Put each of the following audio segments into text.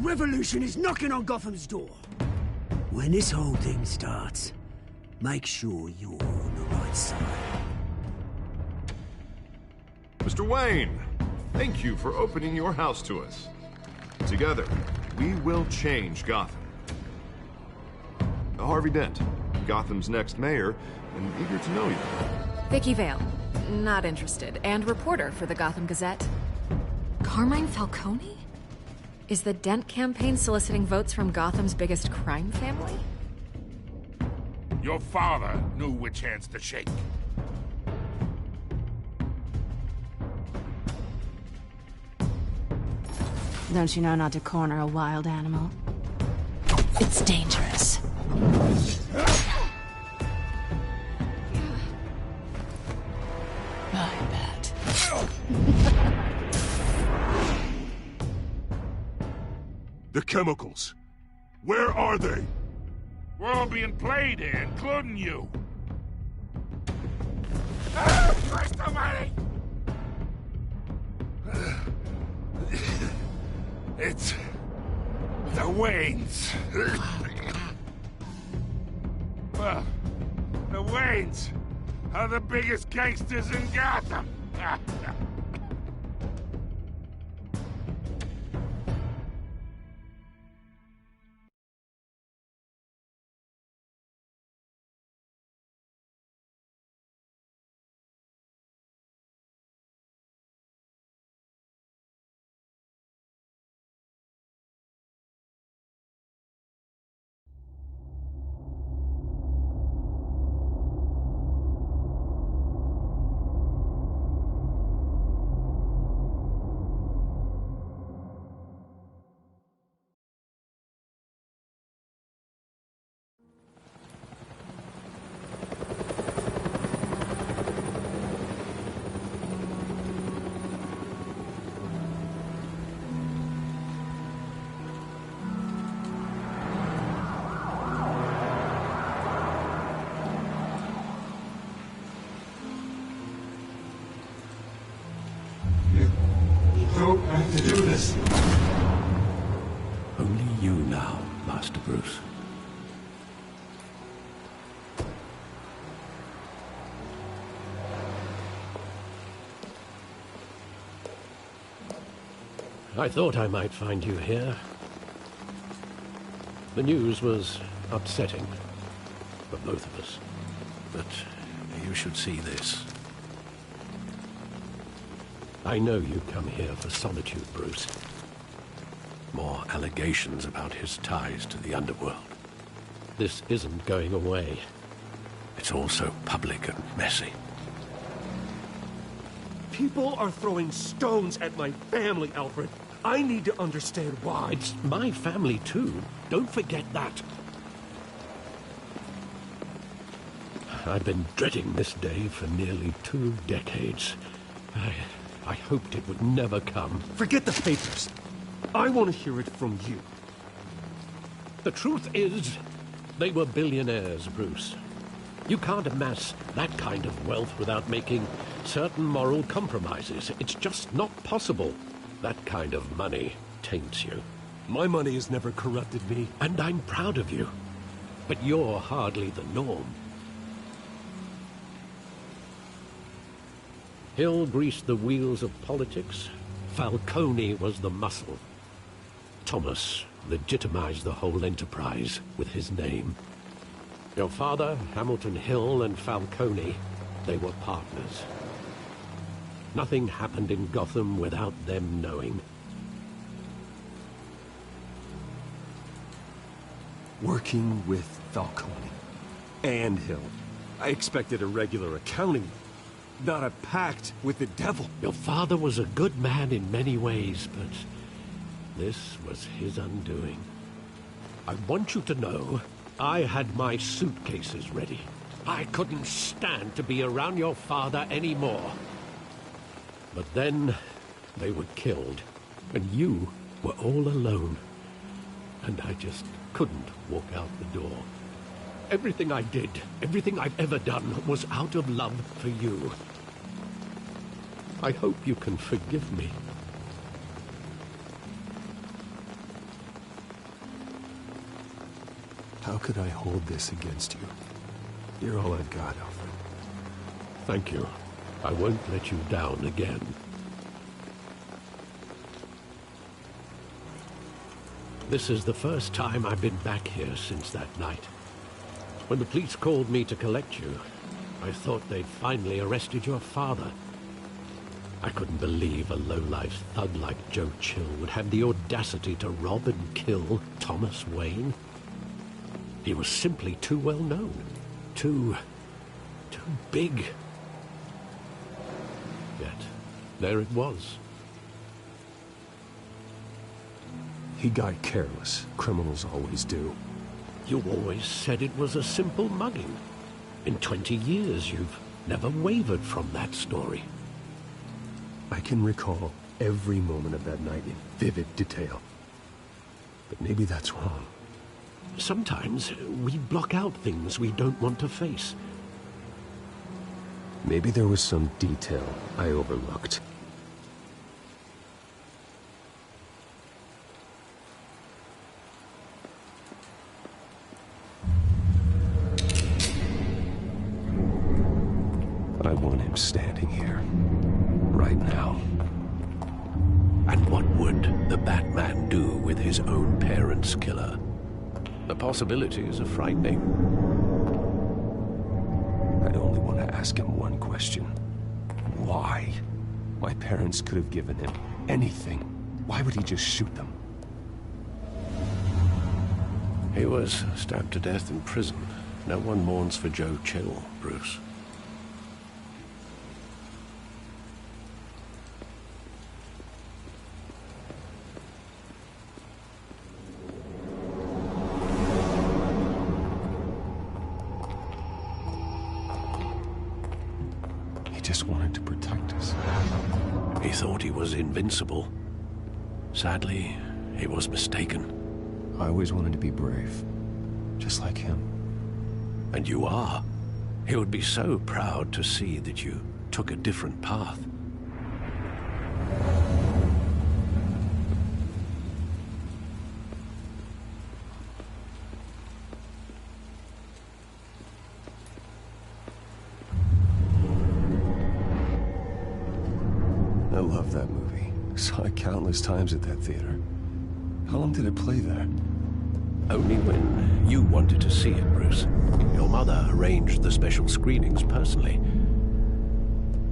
revolution is knocking on Gotham's door. When this whole thing starts, make sure you're on the right side. Mr. Wayne, thank you for opening your house to us. Together, we will change Gotham. Harvey Dent, Gotham's next mayor, and eager to know you. Vicky Vale, not interested, and reporter for the Gotham Gazette. Carmine Falcone? Is the Dent campaign soliciting votes from Gotham's biggest crime family? Your father knew which hands to shake. Don't you know not to corner a wild animal? It's dangerous. I bet. The chemicals. Where are they? We're all being played here, including you. Christ almighty! It's... the Waynes. Well, the Waynes are the biggest gangsters in Gotham. don't have to do this. Only you now, Master Bruce. I thought I might find you here. The news was upsetting for both of us. But you should see this. I know you come here for solitude, Bruce. More allegations about his ties to the underworld. This isn't going away. It's all so public and messy. People are throwing stones at my family, Alfred. I need to understand why. It's my family, too. Don't forget that. I've been dreading this day for nearly 2 decades. I hoped it would never come. Forget the papers. I want to hear it from you. The truth is, they were billionaires, Bruce. You can't amass that kind of wealth without making certain moral compromises. It's just not possible. That kind of money taints you. My money has never corrupted me. And I'm proud of you. But you're hardly the norm. Hill greased the wheels of politics. Falcone was the muscle. Thomas legitimized the whole enterprise with his name. Your father, Hamilton Hill, and Falcone, they were partners. Nothing happened in Gotham without them knowing. Working with Falcone and Hill. I expected a regular accounting, not a pact with the devil. Your father was a good man in many ways, but this was his undoing. I want you to know, I had my suitcases ready. I couldn't stand to be around your father anymore. But then, they were killed, and you were all alone. And I just couldn't walk out the door. Everything I did, everything I've ever done, was out of love for you. I hope you can forgive me. How could I hold this against you? You're all I've got, Alfred. Thank you. I won't let you down again. This is the first time I've been back here since that night. When the police called me to collect you, I thought they'd finally arrested your father. I couldn't believe a low-life thug like Joe Chill would have the audacity to rob and kill Thomas Wayne. He was simply too well known. Too big. Yet, there it was. He got careless. Criminals always do. You always said it was a simple mugging. In 20 years, you've never wavered from that story. I can recall every moment of that night in vivid detail. But maybe that's wrong. Sometimes we block out things we don't want to face. Maybe there was some detail I overlooked. I want him standing here, right now. And what would the Batman do with his own parents' killer? The possibilities are frightening. I'd only want to ask him one question. Why? My parents could have given him anything. Why would he just shoot them? He was stabbed to death in prison. No one mourns for Joe Chill, Bruce. Just wanted to protect us. He thought he was invincible. Sadly, he was mistaken. I always wanted to be brave, just like him. And you are. He would be so proud to see that you took a different path. I love that movie. Saw it countless times at that theater. How long did it play there? Only when you wanted to see it, Bruce. Your mother arranged the special screenings personally.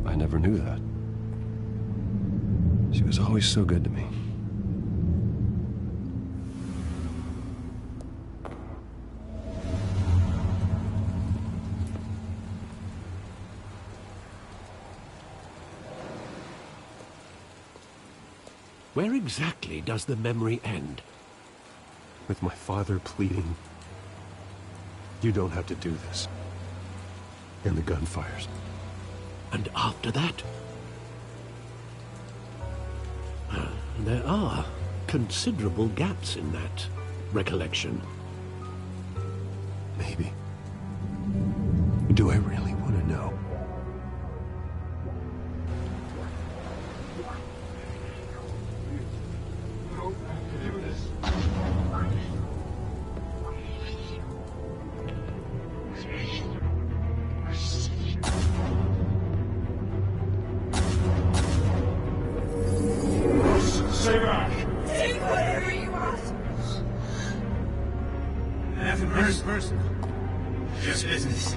I never knew that. She was always so good to me. Where exactly does the memory end? With my father pleading, "You don't have to do this." And the gunfires. And after that? There are considerable gaps in that recollection. Maybe. Do I really want to know? Stay back! Take whatever you want! Nothing personal. Just business.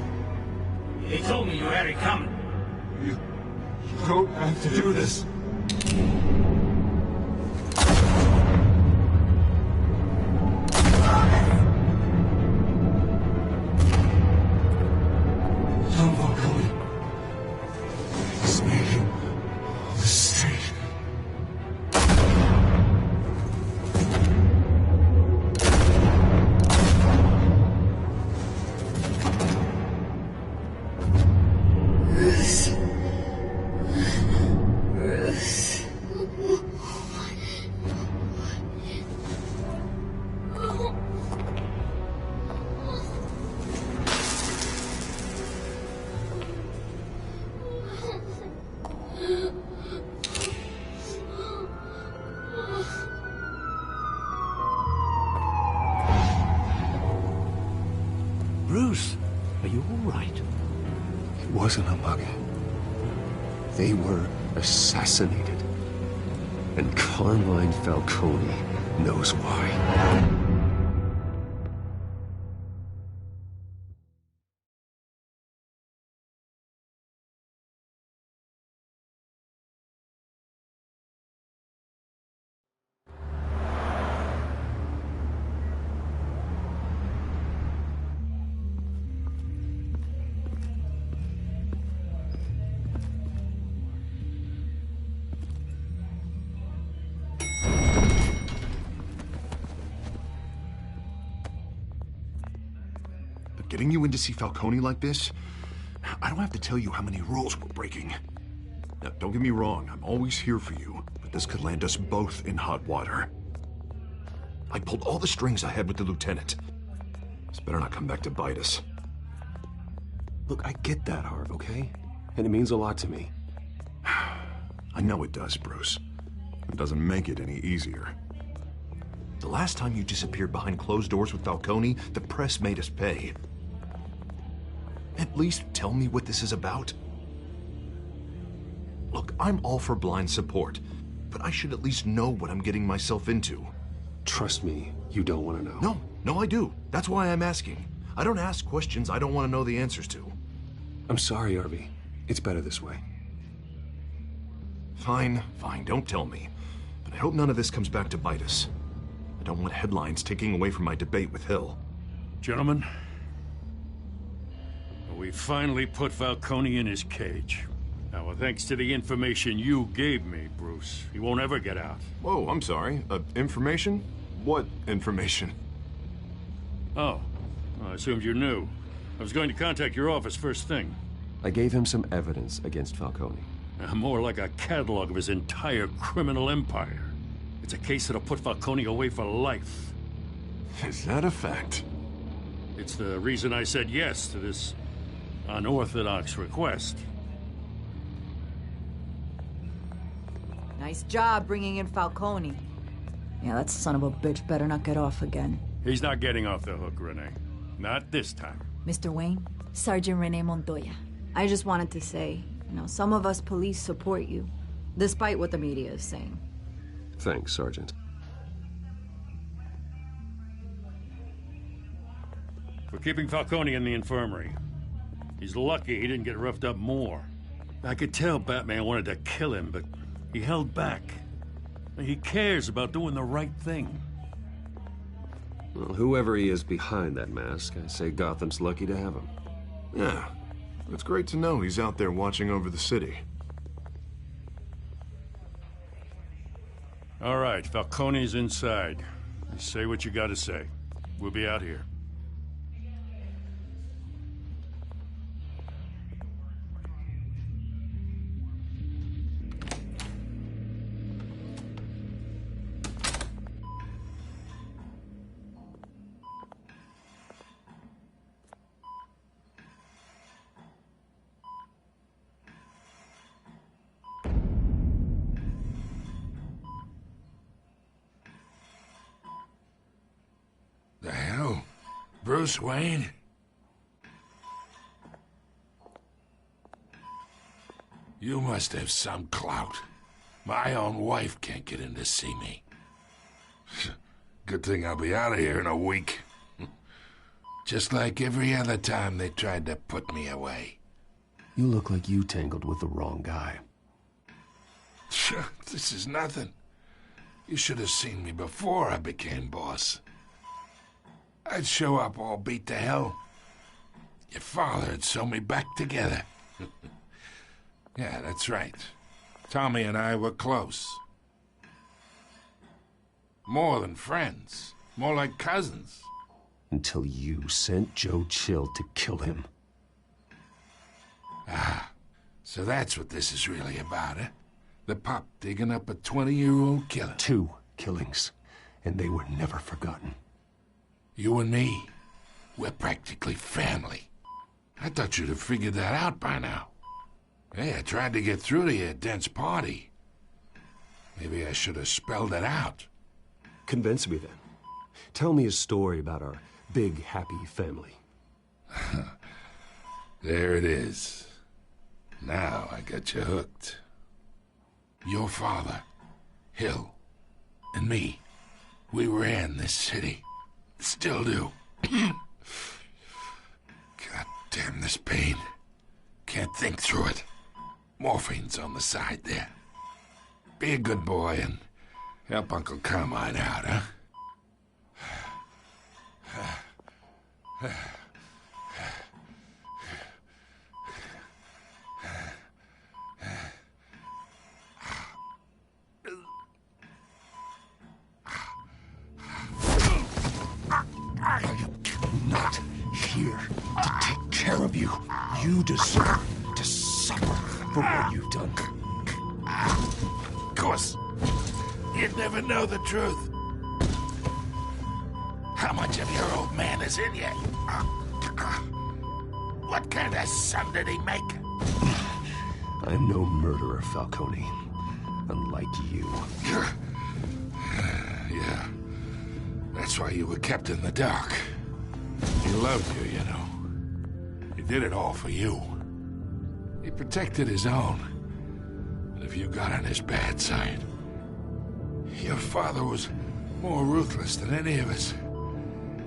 They told me you had it coming. You don't have to do this. Tom Falcone is making a mistake. Bruce, are you all right? It wasn't a mug. They were assassinated. And Carmine Falcone knows why. Getting you in to see Falcone like this? I don't have to tell you how many rules we're breaking. Now, don't get me wrong, I'm always here for you, but this could land us both in hot water. I pulled all the strings I had with the lieutenant. This better not come back to bite us. Look, I get that, Harv, okay? And it means a lot to me. I know it does, Bruce. It doesn't make it any easier. The last time you disappeared behind closed doors with Falcone, the press made us pay. At least tell me what this is about. Look, I'm all for blind support, but I should at least know what I'm getting myself into. Trust me, you don't want to know. No, I do. That's why I'm asking. I don't ask questions I don't want to know the answers to. I'm sorry, Harvey. It's better this way. Fine, don't tell me. But I hope none of this comes back to bite us. I don't want headlines taking away from my debate with Hill. Gentlemen, we finally put Falcone in his cage. Now, thanks to the information you gave me, Bruce, he won't ever get out. Whoa, I'm sorry. Information? What information? Oh, I assumed you knew. I was going to contact your office first thing. I gave him some evidence against Falcone. More like a catalog of his entire criminal empire. It's a case that'll put Falcone away for life. Is that a fact? It's the reason I said yes to this unorthodox request. Nice job bringing in Falcone. Yeah, that son of a bitch better not get off again. He's not getting off the hook, Renee. Not this time. Mr. Wayne, Sergeant Renee Montoya. I just wanted to say, some of us police support you, despite what the media is saying. Thanks, Sergeant. We're keeping Falcone in the infirmary. He's lucky he didn't get roughed up more. I could tell Batman wanted to kill him, but he held back. He cares about doing the right thing. Well, whoever he is behind that mask, I say Gotham's lucky to have him. Yeah, it's great to know he's out there watching over the city. All right, Falcone's inside. You say what you gotta say. We'll be out here. The hell? Bruce Wayne? You must have some clout. My own wife can't get in to see me. Good thing I'll be out of here in a week. Just like every other time they tried to put me away. You look like you tangled with the wrong guy. This is nothing. You should have seen me before I became boss. I'd show up all beat to hell. Your father'd sew me back together. Yeah, that's right. Tommy and I were close. More than friends. More like cousins. Until you sent Joe Chill to kill him. Ah, so that's what this is really about, eh? The pup digging up a 20-year-old killer. 2 killings, and they were never forgotten. You and me, we're practically family. I thought you'd have figured that out by now. Hey, I tried to get through to your dense party. Maybe I should have spelled it out. Convince me then. Tell me a story about our big, happy family. There it is. Now I got you hooked. Your father, Hill, and me, we ran this city. Still do. God damn this pain. Can't think through it. Morphine's on the side there. Be a good boy and help Uncle Carmine out, huh? Not here to take care of you. You deserve to suffer for what you've done. Of course, you'd never know the truth. How much of your old man is in you? What kind of son did he make? I'm no murderer, Falcone. Unlike you. Yeah. That's why you were kept in the dark. He loved you, you know. He did it all for you. He protected his own. But if you got on his bad side, your father was more ruthless than any of us.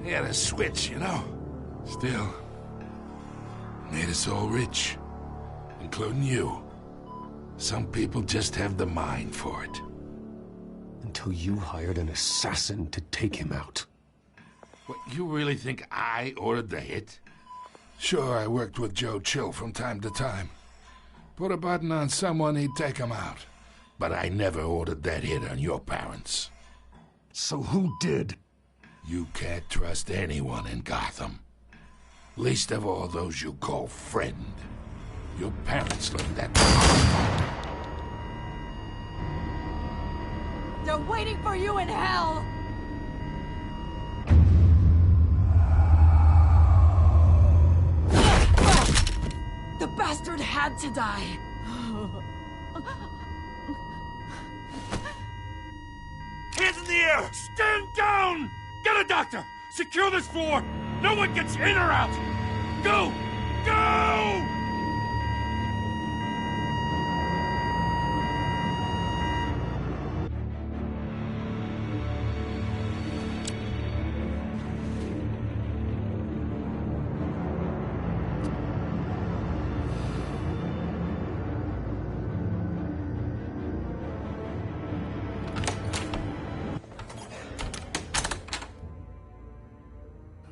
He had a switch, you know. Still, made us all rich, including you. Some people just have the mind for it. Until you hired an assassin to take him out. What, you really think I ordered the hit? Sure, I worked with Joe Chill from time to time. Put a button on someone, he'd take him out. But I never ordered that hit on your parents. So who did? You can't trust anyone in Gotham. Least of all those you call friend. Your parents learned that. They're waiting for you in hell! The bastard had to die. Hands in the air! Stand down! Get a doctor! Secure this floor! No one gets in or out! Go! Go!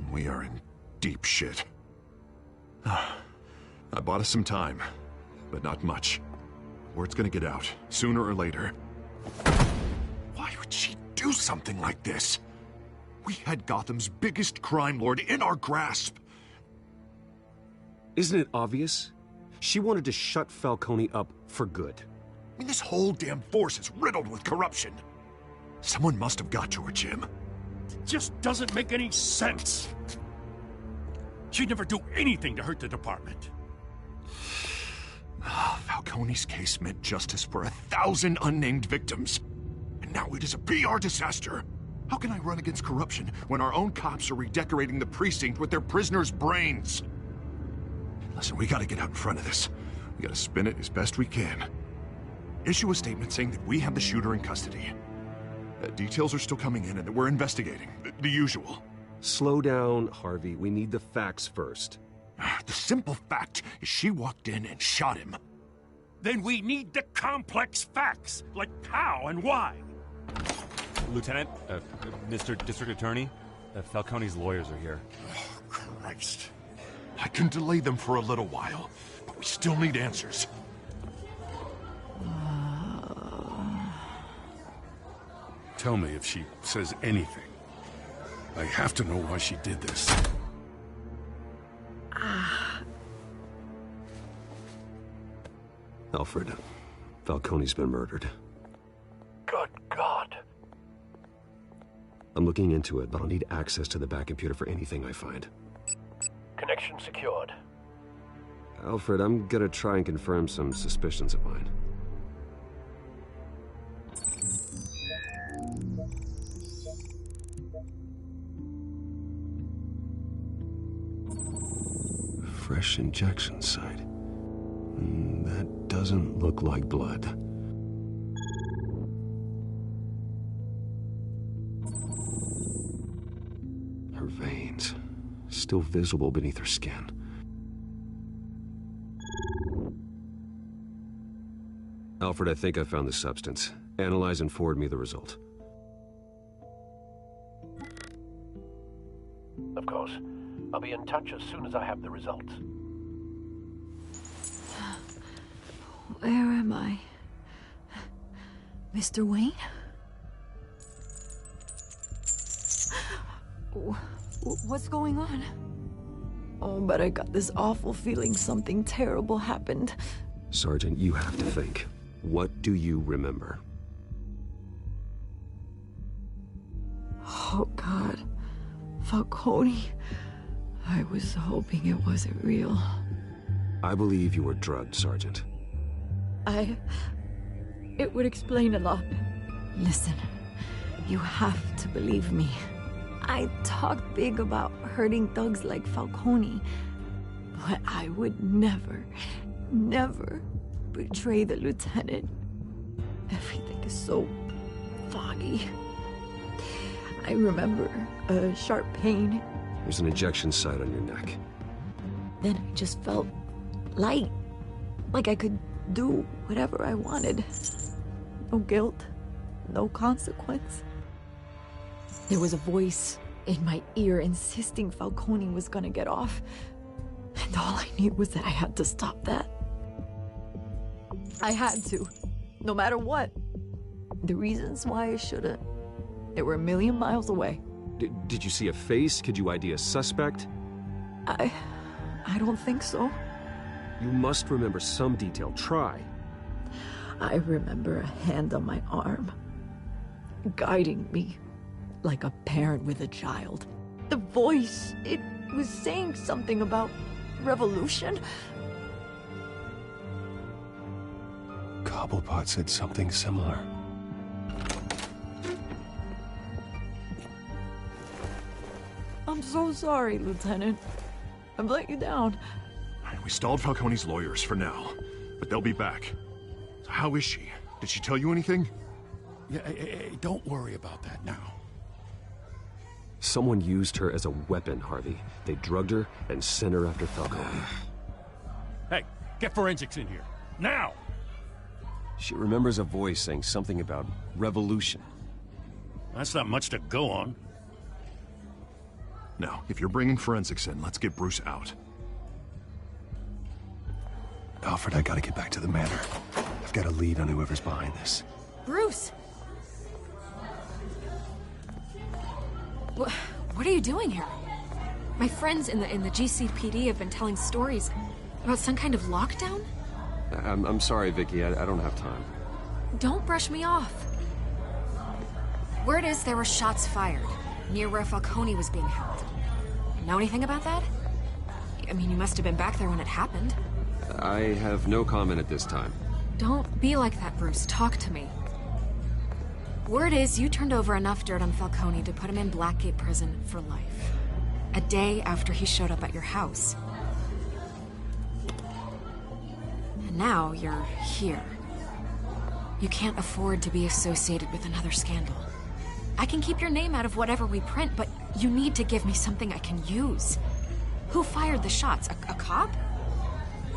We are in deep shit. I bought us some time, but not much. Word's gonna get out, sooner or later. Why would she do something like this? We had Gotham's biggest crime lord in our grasp. Isn't it obvious? She wanted to shut Falcone up for good. I mean, this whole damn force is riddled with corruption. Someone must have got to her, Jim. It just doesn't make any sense. She'd never do anything to hurt the department. Falcone's case meant justice for 1,000 unnamed victims. And now it is a PR disaster. How can I run against corruption when our own cops are redecorating the precinct with their prisoners' brains? Listen, we gotta get out in front of this. We gotta spin it as best we can. Issue a statement saying that we have the shooter in custody. Details are still coming in and that we're investigating. The usual. Slow down, Harvey. We need the facts first. The simple fact is she walked in and shot him. Then we need the complex facts, like how and why. Lieutenant, Mr. District Attorney, Falcone's lawyers are here. Oh, Christ. I can delay them for a little while, but we still need answers. Tell me if she says anything. I have to know why she did this. Alfred, Falcone's been murdered. Good God. I'm looking into it, but I'll need access to the back computer for anything I find. Connection secured. Alfred, I'm gonna try and confirm some suspicions of mine. fresh injection site. That doesn't look like blood. Her veins, still visible beneath her skin. Alfred, I think I found the substance. Analyze and forward me the result. Of course. I'll be in touch as soon as I have the results. Where am I? Mr. Wayne? What's going on? Oh, but I got this awful feeling something terrible happened. Sergeant, you have to think. What do you remember? Oh, God. Falcone. I was hoping it wasn't real. I believe you were drugged, Sergeant. It would explain a lot. Listen, you have to believe me. I talked big about hurting thugs like Falcone, but I would never betray the lieutenant. Everything is so foggy. I remember a sharp pain. There's an injection site on your neck. Then I just felt light, like I could do whatever I wanted. No guilt, no consequence. There was a voice in my ear insisting Falcone was gonna get off. And all I knew was that I had to stop that. I had to, no matter what. The reasons why I shouldn't, they were a million miles away. Did you see a face? Could you ID a suspect? I don't think so. You must remember some detail. Try. I remember a hand on my arm, guiding me like a parent with a child. The voice, it was saying something about revolution. Cobblepot said something similar. I'm so sorry, Lieutenant. I've let you down. We stalled Falcone's lawyers for now, but they'll be back. So how is she? Did she tell you anything? Yeah, hey, don't worry about that now. Someone used her as a weapon, Harvey. They drugged her and sent her after Falcone. Hey, get forensics in here. Now! She remembers a voice saying something about revolution. That's not much to go on. Now, if you're bringing forensics in, let's get Bruce out. Alfred, I gotta get back to the manor. I've got a lead on whoever's behind this. Bruce! What are you doing here? My friends in the GCPD have been telling stories about some kind of lockdown? I'm sorry, Vicky. I don't have time. Don't brush me off. Word is there were shots fired near where Falcone was being held. Know anything about that? I mean, you must have been back there when it happened. I have no comment at this time. Don't be like that, Bruce. Talk to me. Word is you turned over enough dirt on Falcone to put him in Blackgate Prison for life. A day after he showed up at your house. And now you're here. You can't afford to be associated with another scandal. I can keep your name out of whatever we print, but you need to give me something I can use. Who fired the shots? A cop?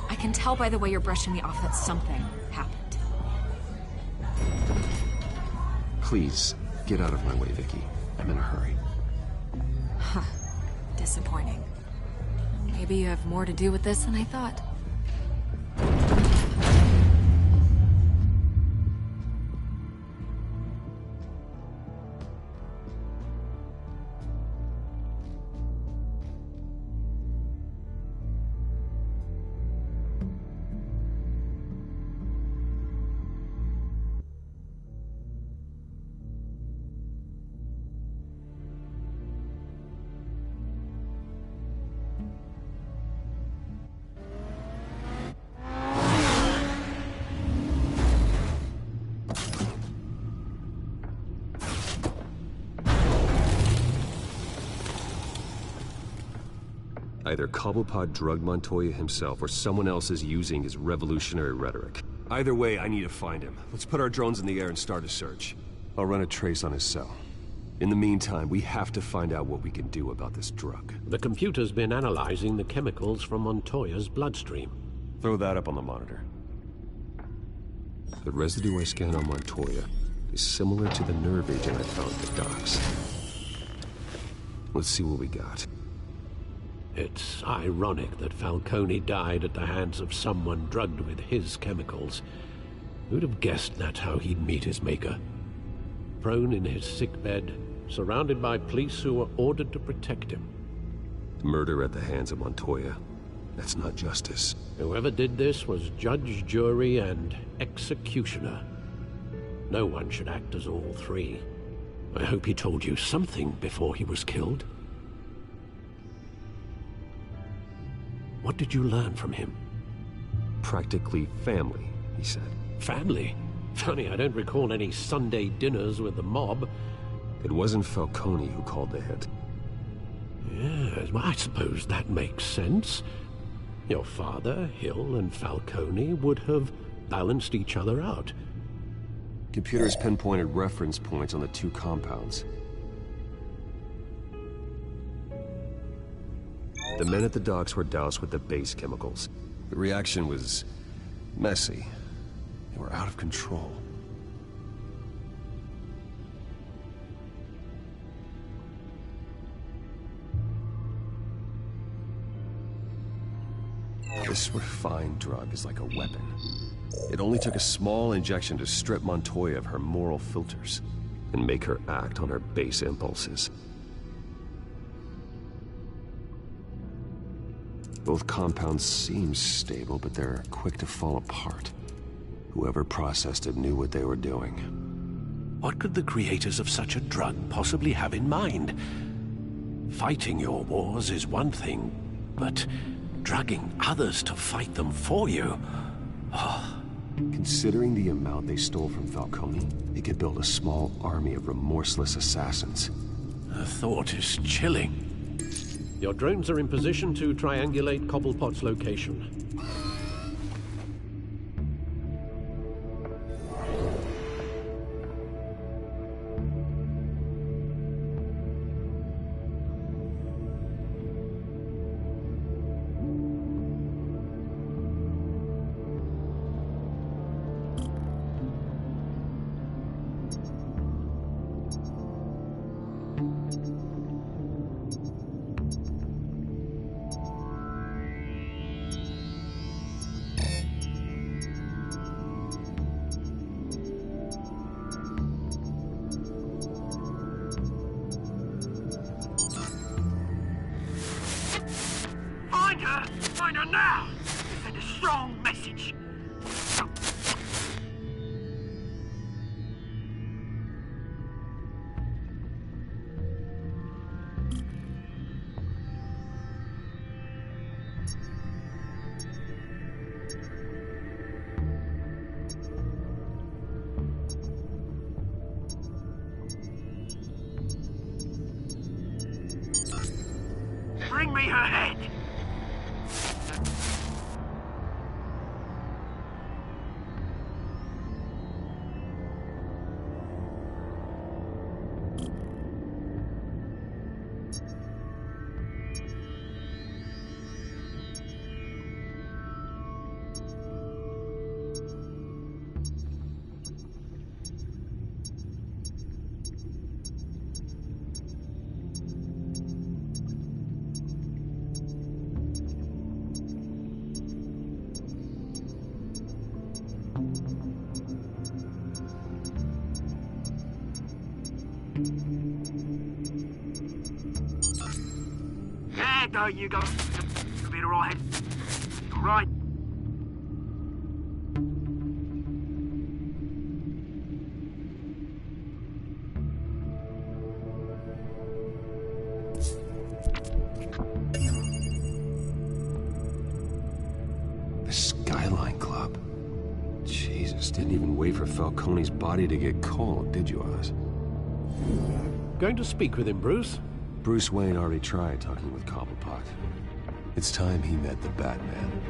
I can tell by the way you're brushing me off that something happened. Please, get out of my way, Vicky. I'm in a hurry. Huh. Disappointing. Maybe you have more to do with this than I thought. Either Cobblepot drugged Montoya himself, or someone else is using his revolutionary rhetoric. Either way, I need to find him. Let's put our drones in the air and start a search. I'll run a trace on his cell. In the meantime, we have to find out what we can do about this drug. The computer's been analyzing the chemicals from Montoya's bloodstream. Throw that up on the monitor. The residue I scanned on Montoya is similar to the nerve agent I found at the docks. Let's see what we got. It's ironic that Falcone died at the hands of someone drugged with his chemicals. Who'd have guessed that's how he'd meet his maker? Prone in his sickbed, surrounded by police who were ordered to protect him. Murder at the hands of Montoya. That's not justice. Whoever did this was judge, jury, and executioner. No one should act as all three. I hope he told you something before he was killed. What did you learn from him? Practically family, he said. Family? Funny, I don't recall any Sunday dinners with the mob. It wasn't Falcone who called the hit. Yes, well, I suppose that makes sense. Your father, Hill, and Falcone would have balanced each other out. Computers pinpointed reference points on the two compounds. The men at the docks were doused with the base chemicals. The reaction was messy. They were out of control. This refined drug is like a weapon. It only took a small injection to strip Montoya of her moral filters and make her act on her base impulses. Both compounds seem stable, but they're quick to fall apart. Whoever processed it knew what they were doing. What could the creators of such a drug possibly have in mind? Fighting your wars is one thing, but drugging others to fight them for you? Oh. Considering the amount they stole from Falcone, they could build a small army of remorseless assassins. The thought is chilling. Your drones are in position to triangulate Cobblepot's location. Find her now! Send a strong message. Bring me her head! There you go. You'll be alright. Alright. The Skyline Club. Jesus, didn't even wait for Falcone's body to get cold, did you, Oz? Going to speak with him, Bruce? Bruce Wayne already tried talking with Cobblepot. It's time he met the Batman.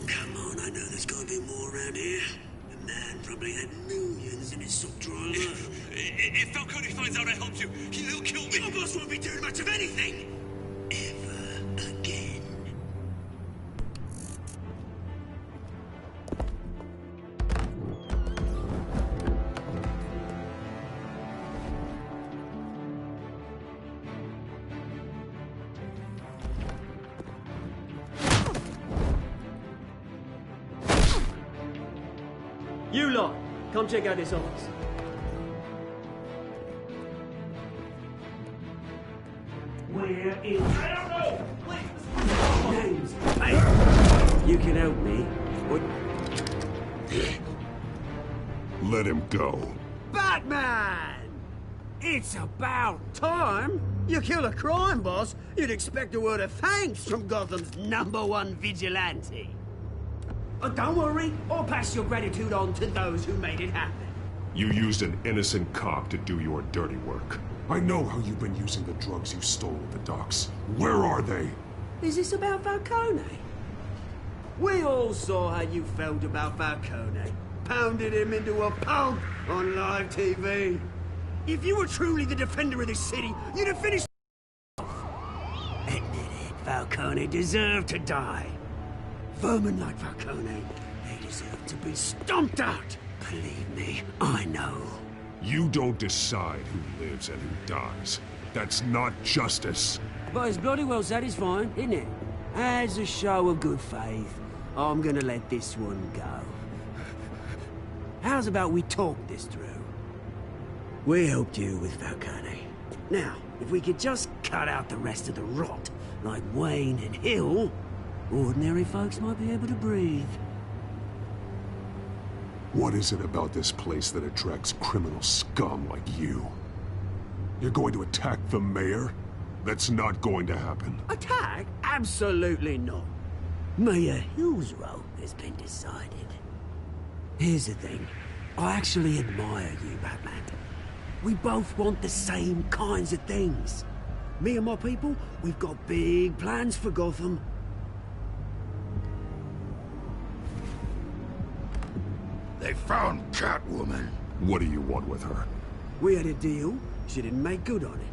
Come on, I know there's gotta be more around here. The man probably had millions in his sock drawer alone. If Falcone finds out I helped you, he'll kill me. Your boss won't be doing much of anything! Ever again. You lot, come check out this office. Where is... I don't know! Names. Hey, you can help me. What? Let him go. Batman! It's about time. You kill a crime boss, you'd expect a word of thanks from Gotham's #1 vigilante. But don't worry, I'll pass your gratitude on to those who made it happen. You used an innocent cop to do your dirty work. I know how you've been using the drugs you stole at the docks. Where are they? Is this about Falcone? We all saw how you felt about Falcone. Pounded him into a pulp on live TV. If you were truly the defender of this city, you'd have finished... Admit it, Falcone deserved to die. Vermin like Falcone, they deserve to be stomped out. Believe me, I know. You don't decide who lives and who dies. That's not justice. But it's bloody well satisfying, isn't it? As a show of good faith, I'm gonna let this one go. How's about we talk this through? We helped you with Falcone. Now, if we could just cut out the rest of the rot, like Wayne and Hill, ordinary folks might be able to breathe. What is it about this place that attracts criminal scum like you? You're going to attack the mayor? That's not going to happen. Attack? Absolutely not. Mayor Hill's role has been decided. Here's the thing. I actually admire you, Batman. We both want the same kinds of things. Me and my people, we've got big plans for Gotham. They found Catwoman. What do you want with her? We had a deal. She didn't make good on it.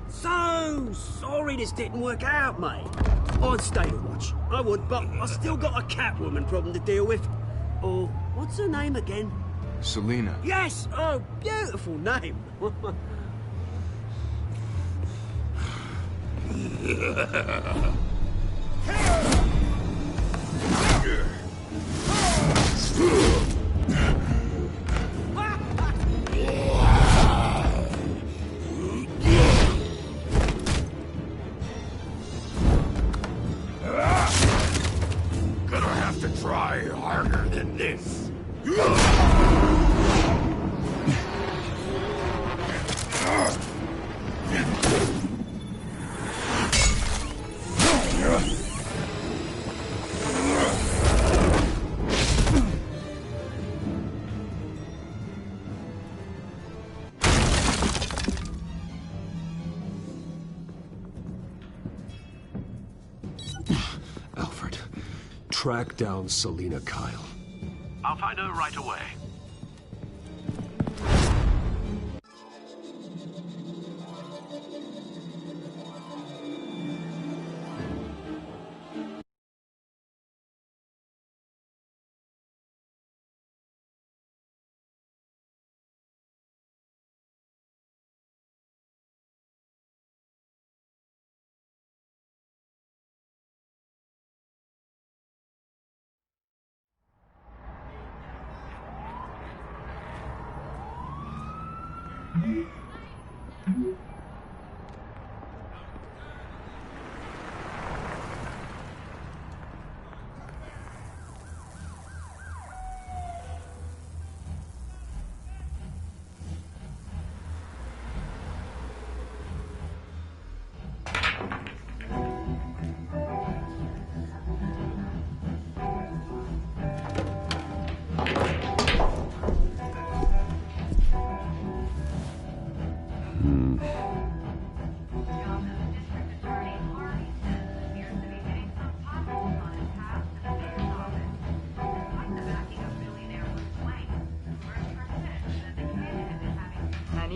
So sorry this didn't work out, mate. I'd stay to watch. I would, but I still got a Catwoman problem to deal with. Or, what's her name again? Selina. Yes! Oh, beautiful name. Gonna have to try harder than this. Alfred, track down Selina Kyle. I'll find her right away.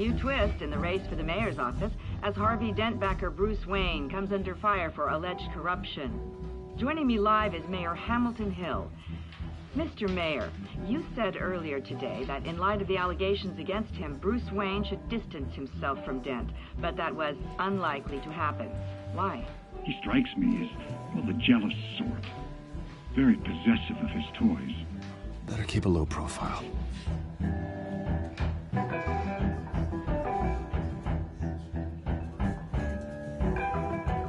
new twist in the race for the mayor's office as Harvey Dent backer Bruce Wayne comes under fire for alleged corruption. Joining me live is Mayor Hamilton Hill. Mr. Mayor, you said earlier today that in light of the allegations against him, Bruce Wayne should distance himself from Dent, but that was unlikely to happen. Why? He strikes me as, well, the jealous sort. Very possessive of his toys. Better keep a low profile.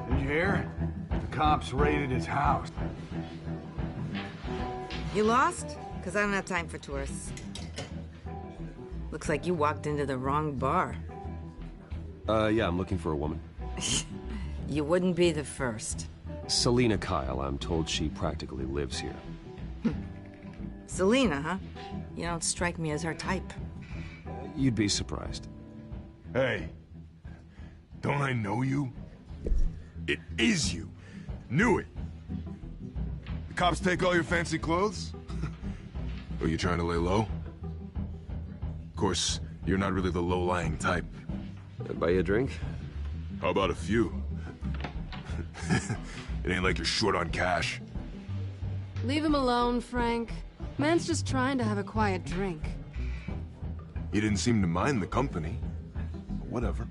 Did you hear? The cops raided his house. You lost? Because I don't have time for tourists. Looks like you walked into the wrong bar. Yeah, I'm looking for a woman. You wouldn't be the first. Selina Kyle, I'm told she practically lives here. Selina, huh? You don't strike me as her type. You'd be surprised. Hey, don't I know you? It is you. Knew it. The cops take all your fancy clothes? Or you trying to lay low? Of course, you're not really the low-lying type. Buy you a drink? How about a few? It ain't like you're short on cash. Leave him alone, Frank. Man's just trying to have a quiet drink. You didn't seem to mind the company. Whatever.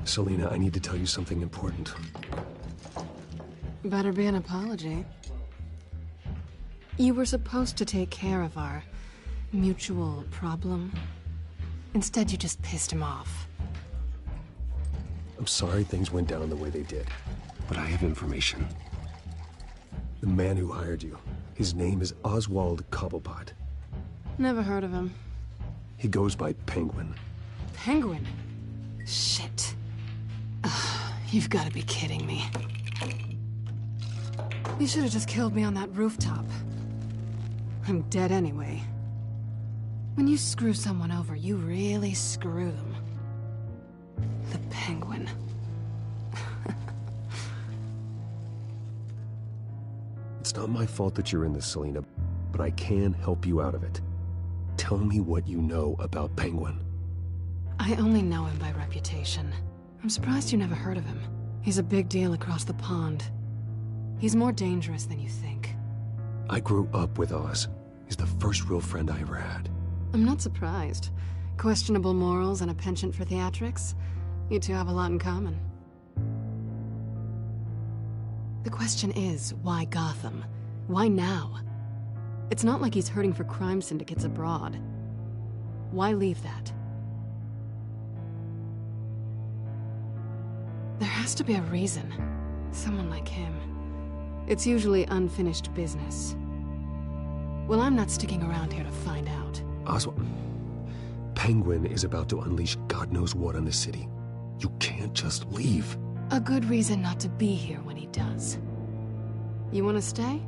Selina, I need to tell you something important. Better be an apology. You were supposed to take care of our mutual problem. Instead, you just pissed him off. I'm sorry things went down the way they did, but I have information. The man who hired you, his name is Oswald Cobblepot. Never heard of him. He goes by Penguin. Penguin? Shit. Ugh, you've got to be kidding me. You should have just killed me on that rooftop. I'm dead anyway. When you screw someone over, you really screw them. The Penguin. It's not my fault that you're in this, Selina, but I can help you out of it. Tell me what you know about Penguin. I only know him by reputation. I'm surprised you never heard of him. He's a big deal across the pond. He's more dangerous than you think. I grew up with Oz. He's the first real friend I ever had. I'm not surprised. Questionable morals and a penchant for theatrics. You two have a lot in common. The question is, why Gotham? Why now? It's not like he's hurting for crime syndicates abroad. Why leave that? There has to be a reason. Someone like him. It's usually unfinished business. Well, I'm not sticking around here to find out. Oswald, Penguin is about to unleash God knows what on the city. You can't just leave. A good reason not to be here when he does. You want to stay?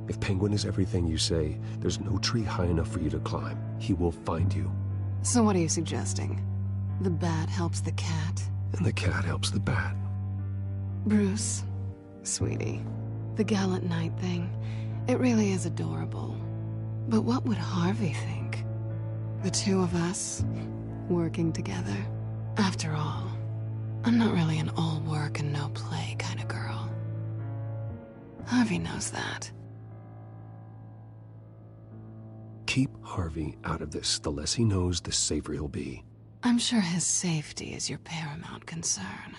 If Penguin is everything you say, there's no tree high enough for you to climb. He will find you. So what are you suggesting? The bat helps the cat? And the cat helps the bat. Bruce, sweetie, the gallant knight thing, it really is adorable. But what would Harvey think? The two of us, working together. After all, I'm not really an all work and no play kind of girl. Harvey knows that. Keep Harvey out of this. The less he knows, the safer he'll be. I'm sure his safety is your paramount concern.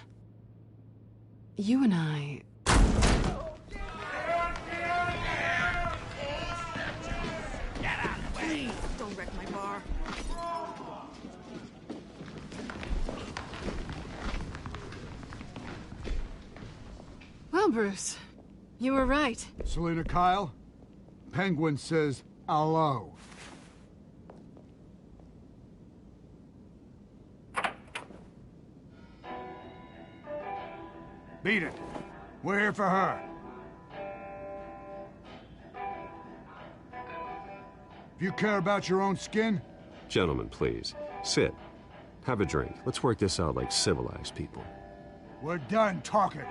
You and I... Get out of the way! Don't wreck my bar. Well, Bruce, you were right. Selina Kyle, Penguin says hello. Beat it. We're here for her. If you care about your own skin... Gentlemen, please. Sit. Have a drink. Let's work this out like civilized people. We're done talking.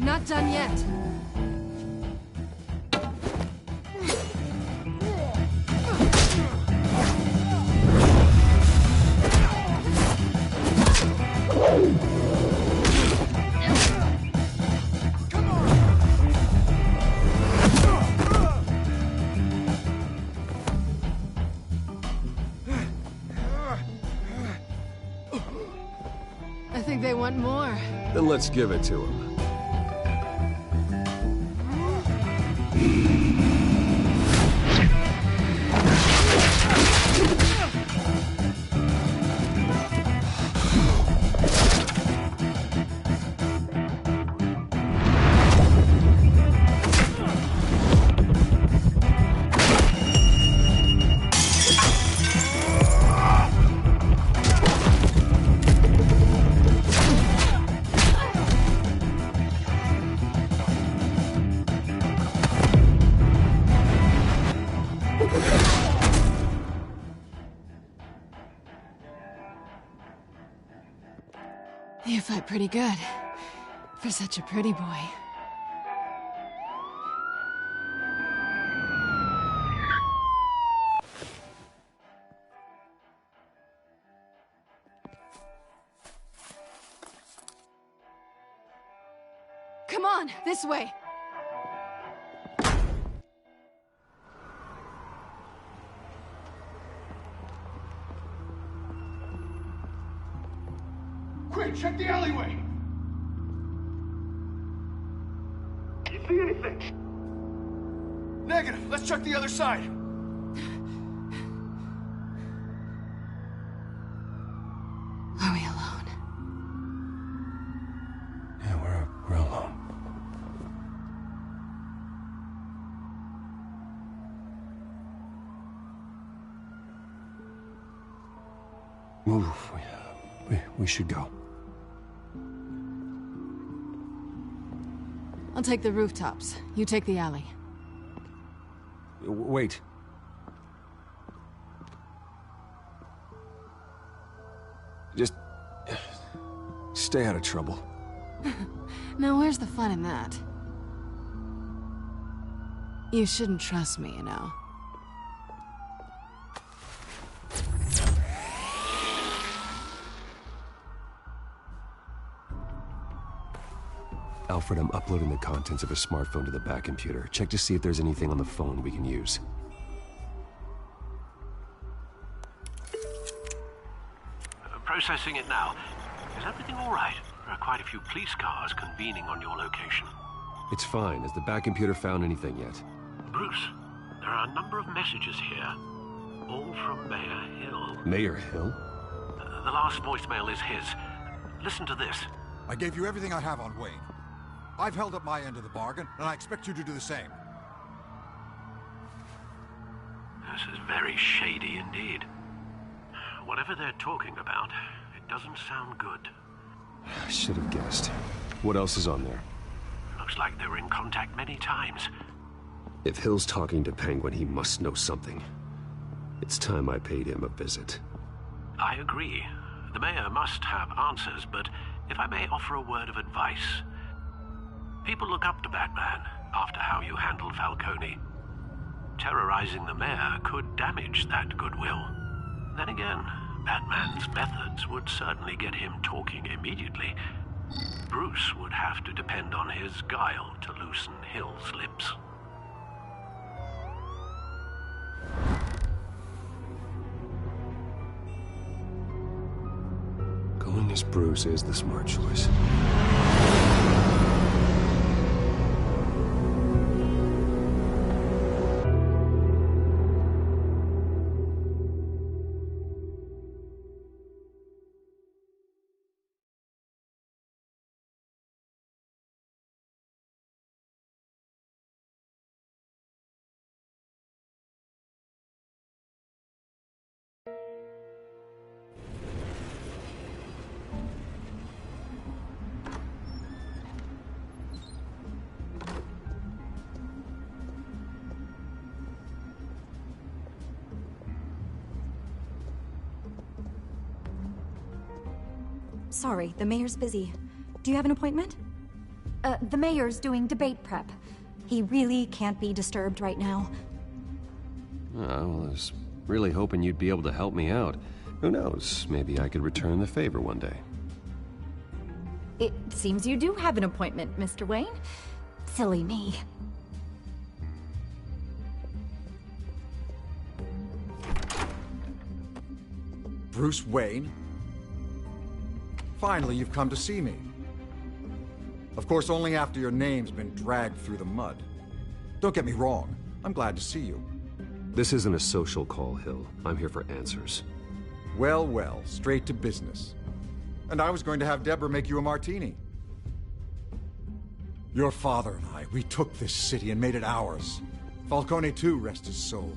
Not done yet. I think they want more. Then let's give it to him. You fight pretty good. For such a pretty boy. Come on, this way. Quick, check the alleyway! You see anything? Negative. Let's check the other side. Are we alone? Yeah, we're alone. Move. We should go. I'll take the rooftops. You take the alley. Wait. Just stay out of trouble. Now where's the fun in that? You shouldn't trust me, you know. Alfred, I'm uploading the contents of a smartphone to the back computer. Check to see if there's anything on the phone we can use. Processing it now. Is everything all right? There are quite a few police cars convening on your location. It's fine. Has the back computer found anything yet? Bruce, there are a number of messages here. All from Mayor Hill. Mayor Hill? The last voicemail is his. Listen to this. I gave you everything I have on Wayne. I've held up my end of the bargain, and I expect you to do the same. This is very shady indeed. Whatever they're talking about, it doesn't sound good. I should have guessed. What else is on there? Looks like they were in contact many times. If Hill's talking to Penguin, he must know something. It's time I paid him a visit. I agree. The mayor must have answers, but if I may offer a word of advice. People look up to Batman after how you handled Falcone. Terrorizing the mayor could damage that goodwill. Then again, Batman's methods would certainly get him talking immediately. Bruce would have to depend on his guile to loosen Hill's lips. Going as Bruce is the smart choice. sorry, the mayor's busy. Do you have an appointment? The mayor's doing debate prep. He really can't be disturbed right now. Well, I was really hoping you'd be able to help me out. Who knows, maybe I could return the favor one day. It seems you do have an appointment, Mr. Wayne. Silly me. Bruce Wayne? Finally, you've come to see me. Of course, only after your name's been dragged through the mud. Don't get me wrong, I'm glad to see you. This isn't a social call, Hill. I'm here for answers. Well, well, straight to business. And I was going to have Deborah make you a martini. Your father and I, we took this city and made it ours. Falcone too, rest his soul.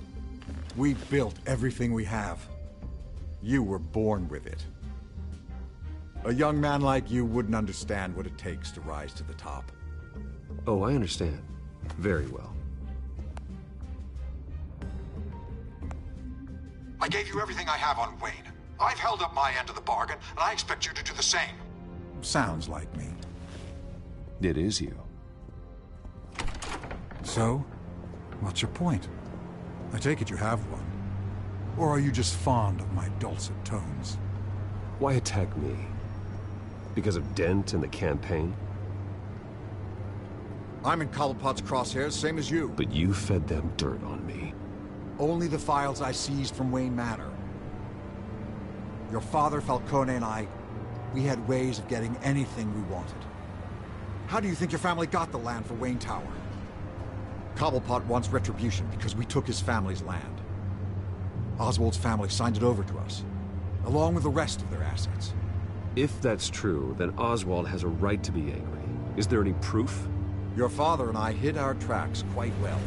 We built everything we have. You were born with it. A young man like you wouldn't understand what it takes to rise to the top. Oh, I understand. Very well. I gave you everything I have on Wayne. I've held up my end of the bargain, and I expect you to do the same. Sounds like me. It is you. So, what's your point? I take it you have one. Or are you just fond of my dulcet tones? Why attack me? Because of Dent and the campaign? I'm in Cobblepot's crosshairs, same as you. But you fed them dirt on me. Only the files I seized from Wayne Manor. Your father, Falcone, and I, we had ways of getting anything we wanted. How do you think your family got the land for Wayne Tower? Cobblepot wants retribution because we took his family's land. Oswald's family signed it over to us, along with the rest of their assets. If that's true, then Oswald has a right to be angry. Is there any proof? Your father and I hid our tracks quite well.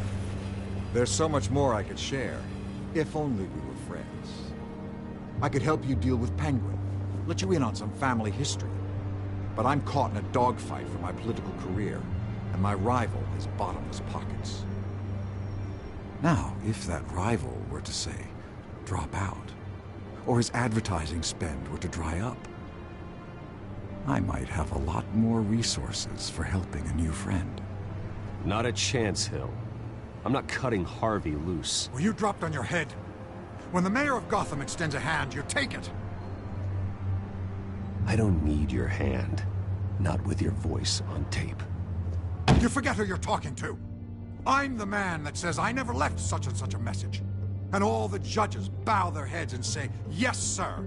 There's so much more I could share, if only we were friends. I could help you deal with Penguin, let you in on some family history. But I'm caught in a dogfight for my political career, and my rival has bottomless pockets. Now, if that rival were to say, drop out, or his advertising spend were to dry up, I might have a lot more resources for helping a new friend. Not a chance, Hill. I'm not cutting Harvey loose. Well, you dropped on your head. When the mayor of Gotham extends a hand, you take it. I don't need your hand. Not with your voice on tape. You forget who you're talking to. I'm the man that says I never left such and such a message. And all the judges bow their heads and say, yes, sir.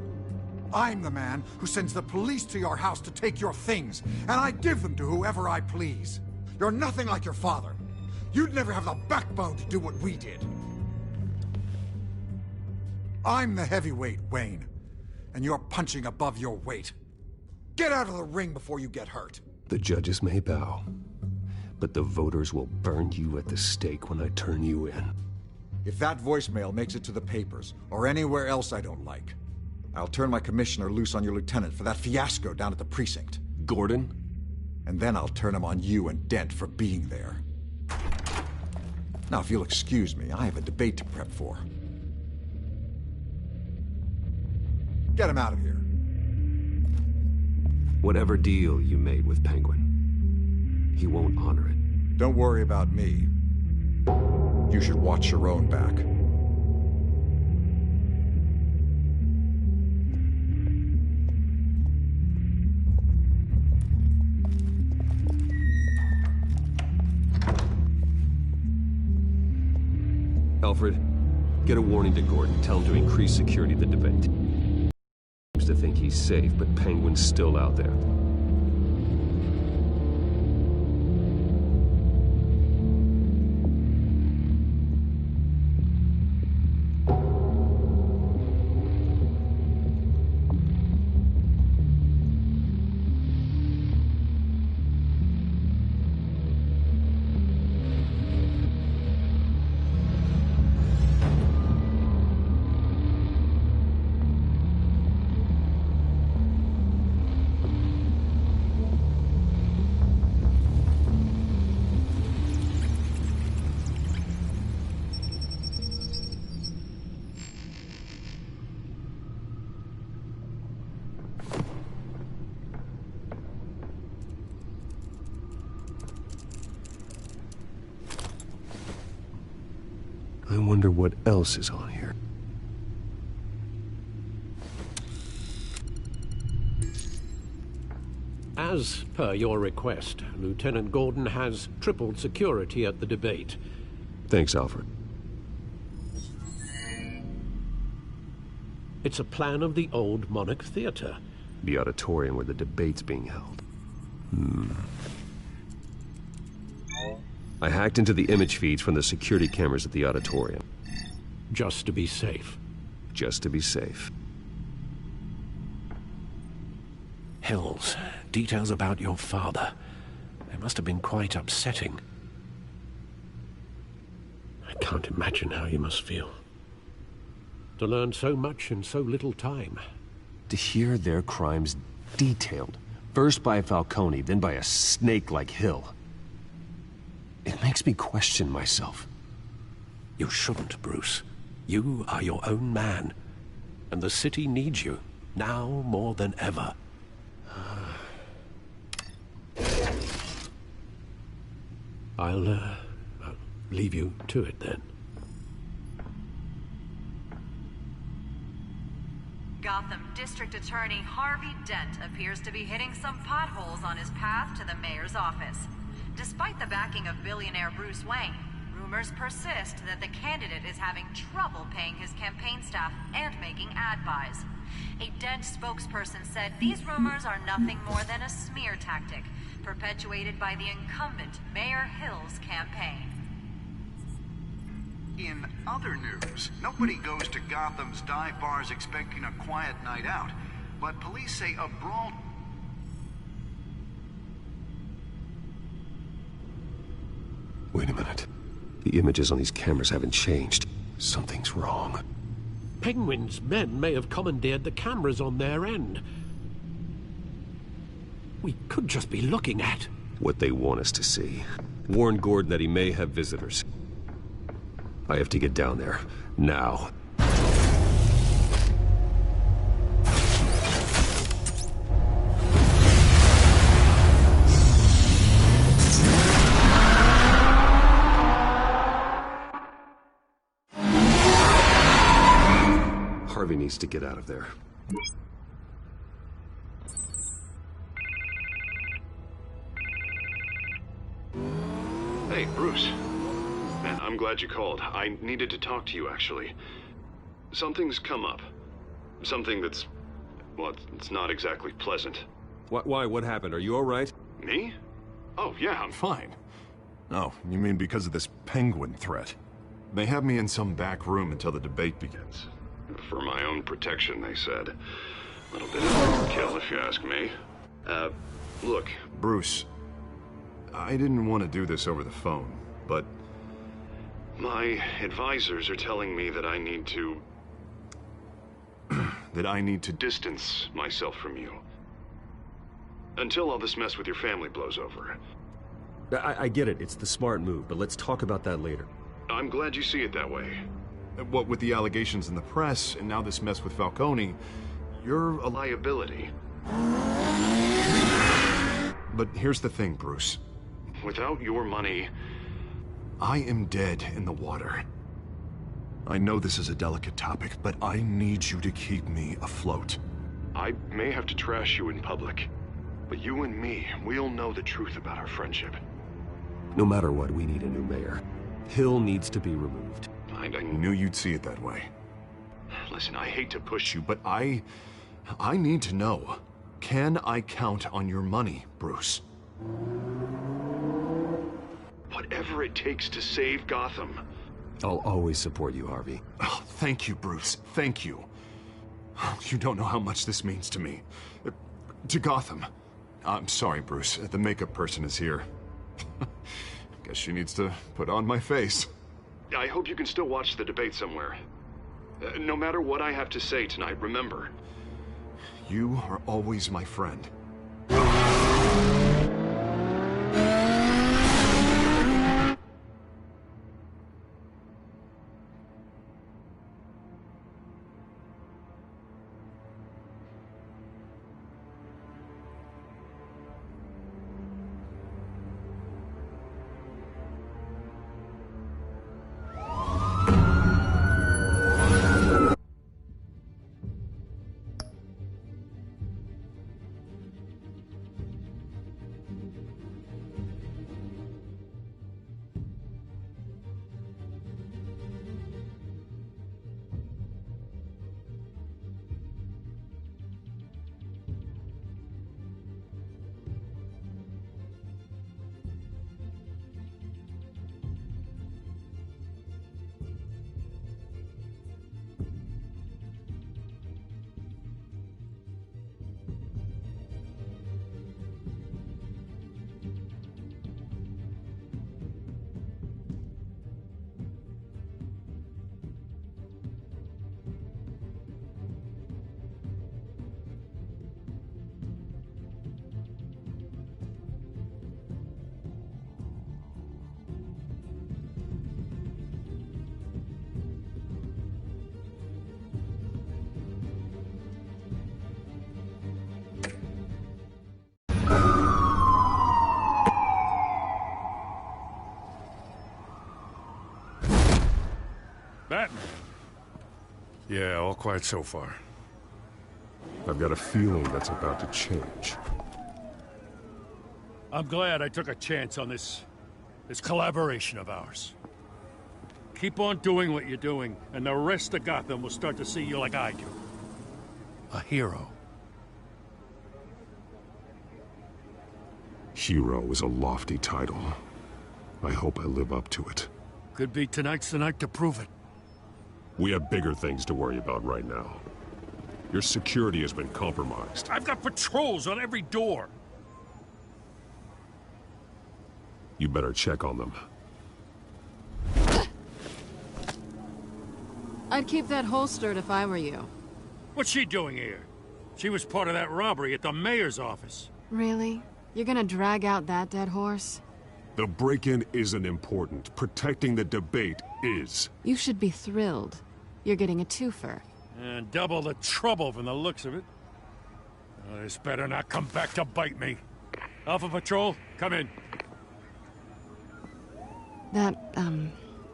I'm the man who sends the police to your house to take your things, and I give them to whoever I please. You're nothing like your father. You'd never have the backbone to do what we did. I'm the heavyweight, Wayne, and you're punching above your weight. Get out of the ring before you get hurt. The judges may bow, but the voters will burn you at the stake when I turn you in. If that voicemail makes it to the papers, or anywhere else I don't like, I'll turn my commissioner loose on your lieutenant for that fiasco down at the precinct. Gordon? And then I'll turn him on you and Dent for being there. Now, if you'll excuse me, I have a debate to prep for. Get him out of here. Whatever deal you made with Penguin, he won't honor it. Don't worry about me. You should watch your own back. Alfred, get a warning to Gordon. Tell him to increase security at the debate. Seems to think he's safe, but Penguin's still out there. wonder what else is on here. As per your request, Lieutenant Gordon has tripled security at the debate. Thanks, Alfred. It's a plan of the old Monarch Theater. The auditorium where the debate's being held. I hacked into the image feeds from the security cameras at the auditorium. Just to be safe. Just to be safe. Hills, details about your father. They must have been quite upsetting. I can't imagine how you must feel. To learn so much in so little time. To hear their crimes detailed, first by Falcone, then by a snake like Hill. It makes me question myself. You shouldn't, Bruce. You are your own man. And the city needs you, now more than ever. I'll leave you to it then. Gotham District Attorney Harvey Dent appears to be hitting some potholes on his path to the mayor's office. Despite the backing of billionaire Bruce Wayne, rumors persist that the candidate is having trouble paying his campaign staff and making ad buys. A Dent spokesperson said these rumors are nothing more than a smear tactic, perpetuated by the incumbent Mayor Hill's campaign. In other news, nobody goes to Gotham's dive bars expecting a quiet night out, but police say a brawl... Wait a minute. The images on these cameras haven't changed. Something's wrong. Penguin's men may have commandeered the cameras on their end. We could just be looking at... what they want us to see. Warn Gordon that he may have visitors. I have to get down there. Now. Harvey needs to get out of there. Hey, Bruce. Man, I'm glad you called. I needed to talk to you, actually. Something's come up. Something that's... well, it's not exactly pleasant. Why? What happened? Are you all right? Me? Oh, yeah, I'm fine. Oh, you mean because of this penguin threat? They have me in some back room until the debate begins. For my own protection, they said. A little bit of overkill, if you ask me. Look, Bruce, I didn't want to do this over the phone, but my advisors are telling me that I need to... that I need to distance myself from you. Until all this mess with your family blows over. I get it. It's the smart move, but let's talk about that later. I'm glad you see it that way. What with the allegations in the press, and now this mess with Falcone, you're a liability. But here's the thing, Bruce. Without your money, I am dead in the water. I know this is a delicate topic, but I need you to keep me afloat. I may have to trash you in public, but you and me, we'll know the truth about our friendship. No matter what, we need a new mayor. Hill needs to be removed. I knew you'd see it that way. Listen, I hate to push you, but I need to know. Can I count on your money, Bruce? Whatever it takes to save Gotham. I'll always support you, Harvey. Oh, thank you, Bruce. Thank you. You don't know how much this means to me. To Gotham. I'm sorry, Bruce. The makeup person is here. Guess she needs to put on my face. I hope you can still watch the debate somewhere. No matter what I have to say tonight, remember, you are always my friend. Yeah, all quiet so far. I've got a feeling that's about to change. I'm glad I took a chance on this collaboration of ours. Keep on doing what you're doing, and the rest of Gotham will start to see you like I do. A hero. Hero is a lofty title. I hope I live up to it. Could be tonight's the night to prove it. We have bigger things to worry about right now. Your security has been compromised. I've got patrols on every door. You better check on them. I'd keep that holstered if I were you. What's she doing here? She was part of that robbery at the mayor's office. Really? You're gonna drag out that dead horse? The break-in isn't important. Protecting the debate is. You should be thrilled. You're getting a twofer. And double the trouble from the looks of it. Oh, this better not come back to bite me. Alpha Patrol, come in. That,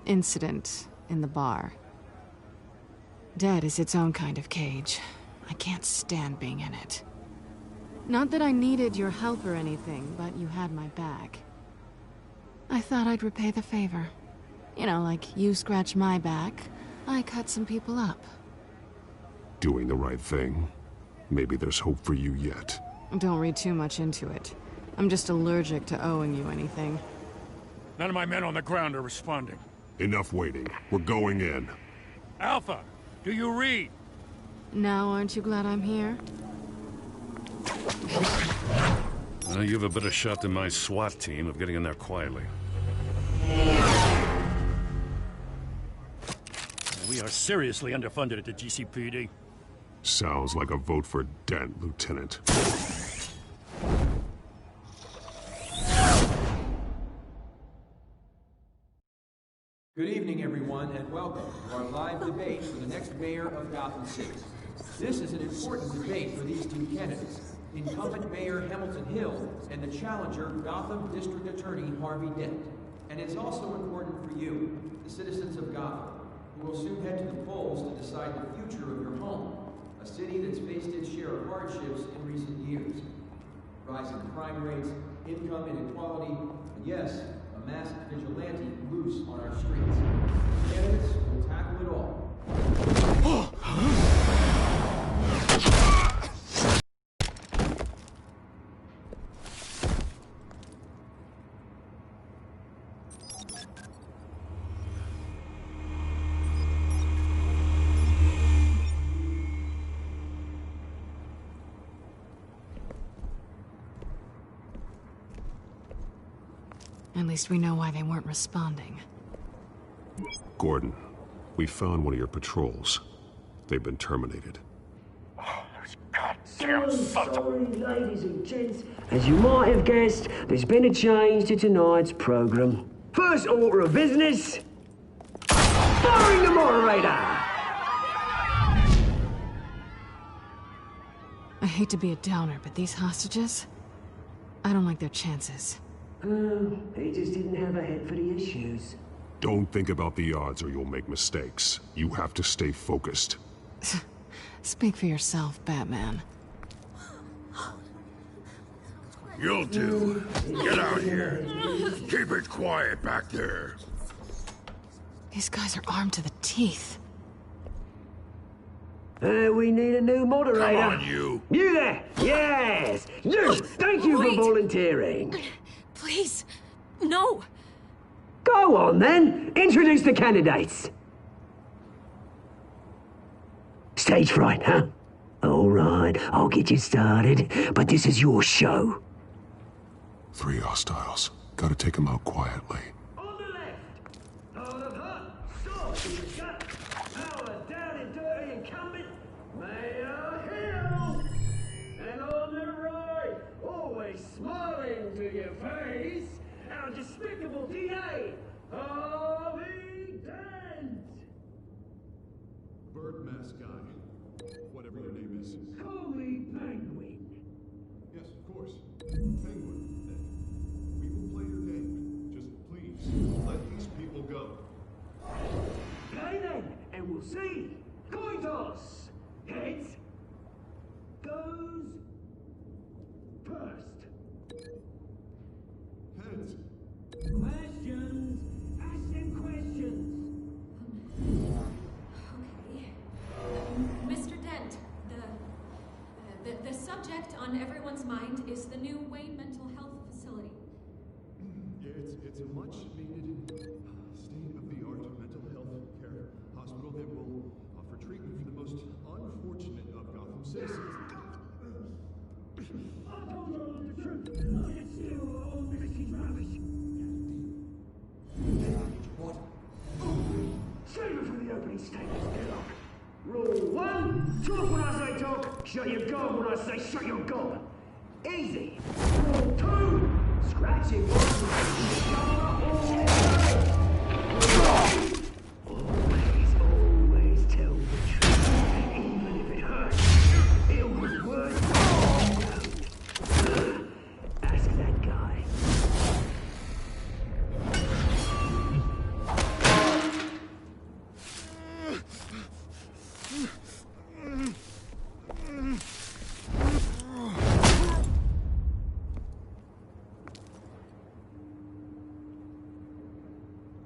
incident in the bar. Dead is its own kind of cage. I can't stand being in it. Not that I needed your help or anything, but you had my back. I thought I'd repay the favor. You know, like you scratch my back, I cut some people up. Doing the right thing. Maybe there's hope for you yet. Don't read too much into it. I'm just allergic to owing you anything. None of my men on the ground are responding. Enough waiting. We're going in. Alpha, do you read? Now, aren't you glad I'm here? Well, you have a better shot than my SWAT team of getting in there quietly. We are seriously underfunded at the GCPD. Sounds like a vote for Dent, Lieutenant. Good evening, everyone, and welcome to our live debate for the next mayor of Gotham City. This is an important debate for these two candidates, incumbent Mayor Hamilton Hill and the challenger, Gotham District Attorney Harvey Dent. And it's also important for you, the citizens of Gotham, who will soon head to the polls to decide the future of your home, a city that's faced its share of hardships in recent years. Rising crime rates, income inequality, and yes, a masked vigilante loose on our streets. Candidates will tackle it all. At least we know why they weren't responding. Gordon, we found one of your patrols. They've been terminated. So sorry, ladies and gents. As you might have guessed, there's been a change to tonight's program. First order of business, firing the moderator! I hate to be a downer, but these hostages, I don't like their chances. He just didn't have a head for the issues. Don't think about the odds or you'll make mistakes. You have to stay focused. Speak for yourself, Batman. You'll do. Get out here. Keep it quiet back there. These guys are armed to the teeth. We need a new moderator. Come on, you. You there! Yes! You! Thank you for volunteering. Please, no. Go on, then. Introduce the candidates. Stage fright, huh? All right, I'll get you started, but this is your show. 3 hostiles. Gotta take them out quietly. On the left, out of her, sword in the gut, our down and dirty incumbent, Mayor Hill. And on the right, always smiling to your face, our despicable DA, Harvey Dent. Bird mask guy. Whatever your name is. Call me Penguin. Yes, of course. Penguin. We will play your game. Just please, let these people go. Play then, and we'll see. Coin toss. subject on everyone's mind is the new Wayne Mental Health Facility. It's a much-needed, state-of-the-art mental health care hospital that will offer treatment for the most unfortunate of Gotham citizens. What? Save it for the opening statements, Doc. Rule 1, talk when I say talk, shut your gob when I say shut your gob. Easy. Rule 2, scratch it once always tell the truth, even if it hurts. It was worth it. Ask that guy.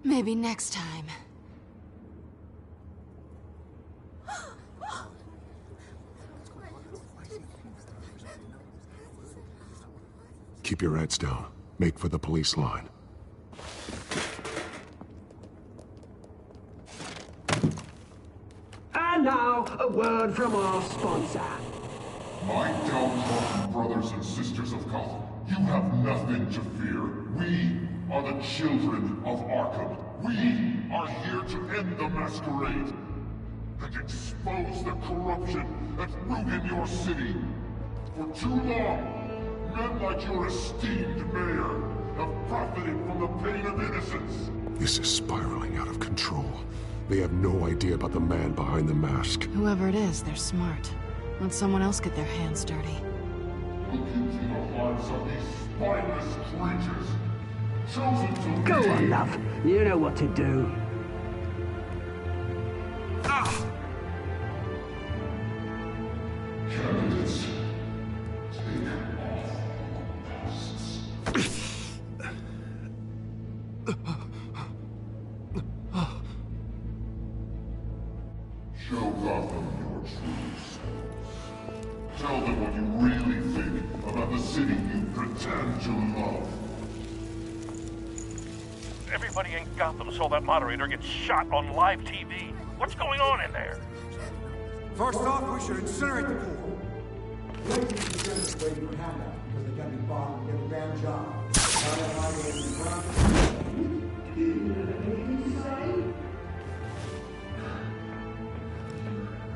Maybe next time. Keep your heads down. Make for the police line. And now, a word from our sponsor. My downtrodden brothers and sisters of Gotham, you have nothing to fear. We are the children of Arkham. We are here to end the masquerade and expose the corruption that ruined your city. For too long, men like your esteemed mayor have profited from the pain of innocence. This is spiraling out of control. They have no idea about the man behind the mask. Whoever it is, they're smart. Let someone else get their hands dirty. Look into the hearts of these spineless creatures. Chosen to Go lead. on, love. You know what to do. Candidates, take off masks. Show Gotham your true selves. Tell them what you really think about the city you pretend to love. Everybody in Gotham saw that moderator get shot on live TV. What's going on in there? First off, we should incinerate the pool. Waiting for handout because they can't be bothered to get a damn job.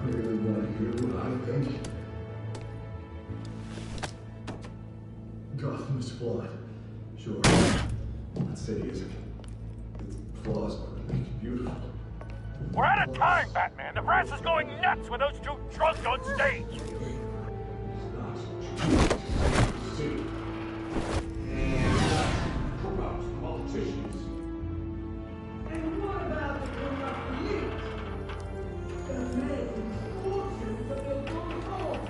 Everybody hear what I think? Gotham is flawed. Sure. That city isn't. Its flaws are beautiful. We're out of time, Batman. The press is going nuts with those two drunks on stage. Corrupt politicians. And what about the corrupt elite? They're making fortunes that they're going off.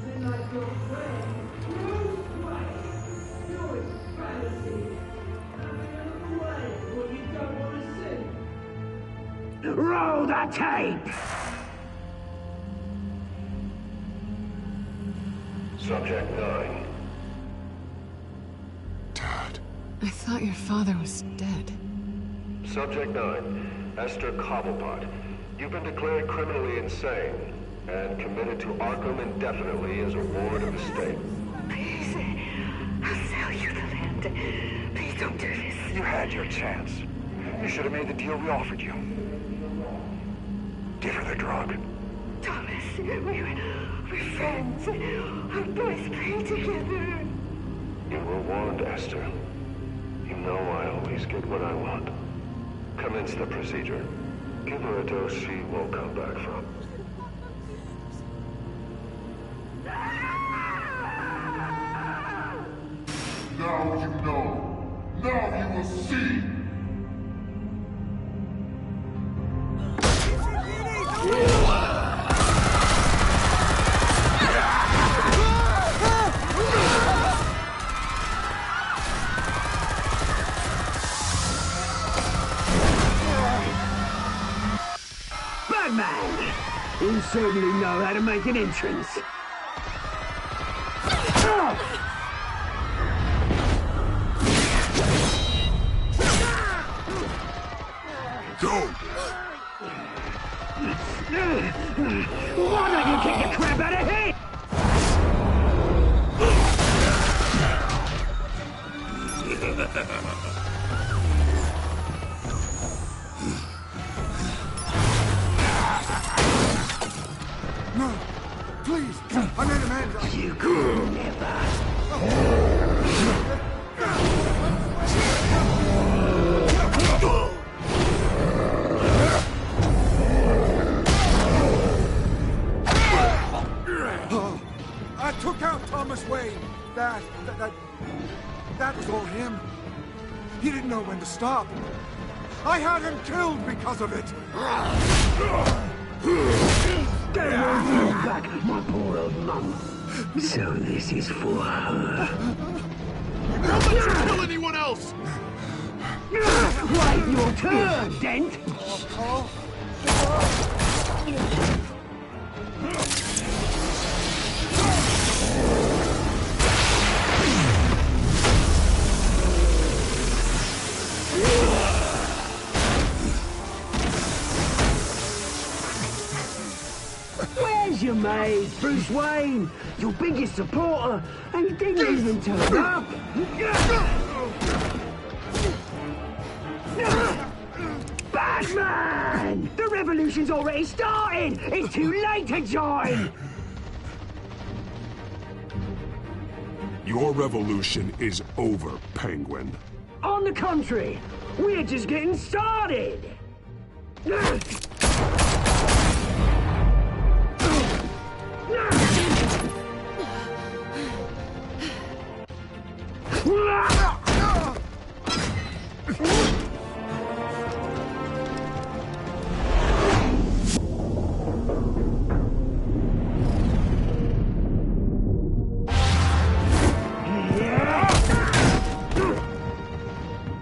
They like your friend, Bruce Wayne, doing fantasy, having a way what you don't want to see. Roll the tape! Subject 9. I thought your father was dead. Subject 9, Esther Cobblepot. You've been declared criminally insane and committed to Arkham indefinitely as a ward of the state. Please, I'll sell you the land. Please don't do this. You had your chance. You should have made the deal we offered you. Give her the drug. Thomas, we're friends. Our boys play together. You were warned, Esther. You know I always get what I want. Commence the procedure. Give her a dose she won't come back from. Now you know. Now you will see. Batman! You certainly know how to make an entrance. Go! Why don't you kick the crap out of him? No! Please! I made Amanda! You could never! I took out Thomas Wayne. That was all him. He didn't know when to stop. I had him killed because of it. Don't hold back, my poor old mum. So this is for her. Don't let you kill anyone else! Wait your turn, Dent! Where's your mate, Bruce Wayne? Your biggest supporter, and he didn't even turn up. Batman! The revolution's already started! It's too late to join! Your revolution is over, Penguin. On the contrary, we're just getting started!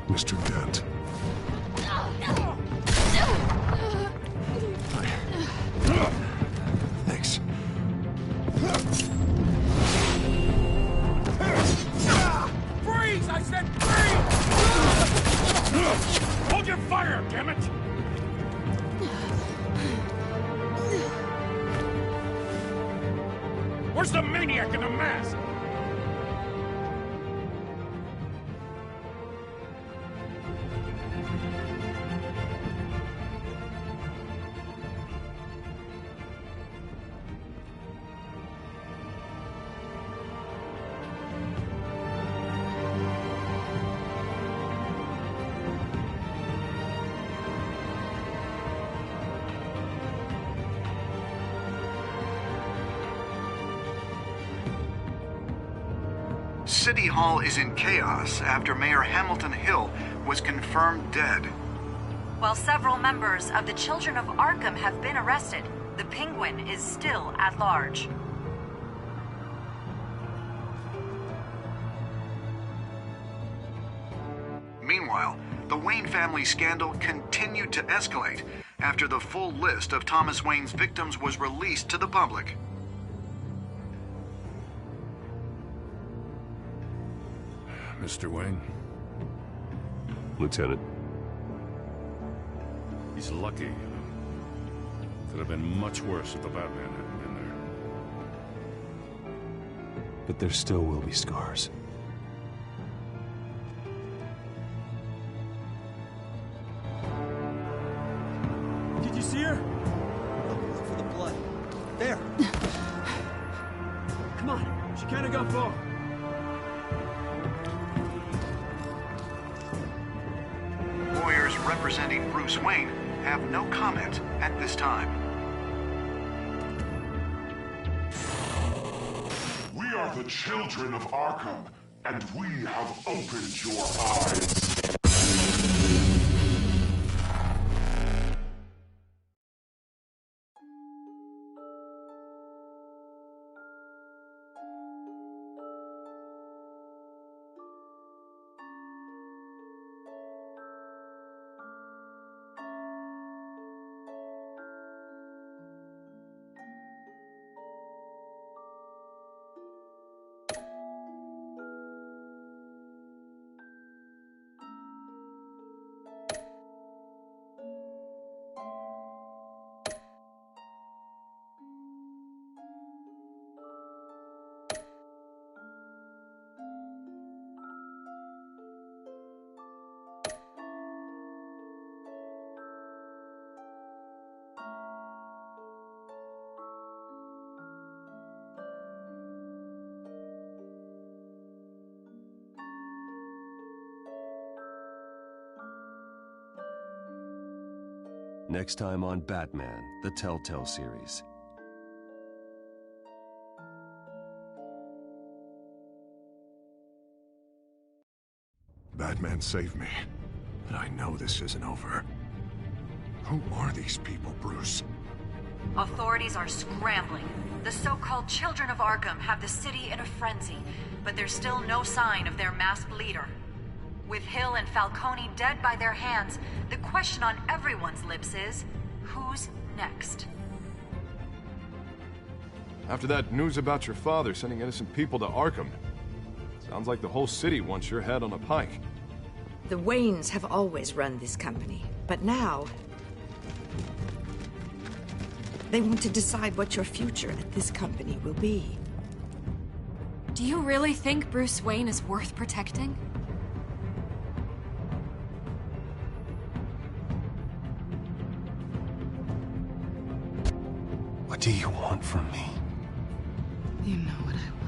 Mr. Dent. Thanks. Freeze! I said freeze! Hold your fire, damn it! Where's the maniac in the mask? City Hall is in chaos after Mayor Hamilton Hill was confirmed dead. While several members of the Children of Arkham have been arrested, the Penguin is still at large. Meanwhile, the Wayne family scandal continued to escalate after the full list of Thomas Wayne's victims was released to the public. Mr. Wayne? Lieutenant. He's lucky, you know. Could have been much worse if the Batman hadn't been there. But there still will be scars. Did you see her? Look for the blood. There. Come on. She can't have gone far. Lawyers representing Bruce Wayne have no comment at this time. We are the children of Arkham, and we have opened your eyes. Next time on Batman, the Telltale series. Batman saved me, but I know this isn't over. Who are these people, Bruce? Authorities are scrambling. The so-called Children of Arkham have the city in a frenzy, but there's still no sign of their masked leader. With Hill and Falcone dead by their hands, the question on everyone's lips is, who's next? After that news about your father sending innocent people to Arkham, sounds like the whole city wants your head on a pike. The Waynes have always run this company, but now they want to decide what your future at this company will be. Do you really think Bruce Wayne is worth protecting? What do you want from me? You know what I want.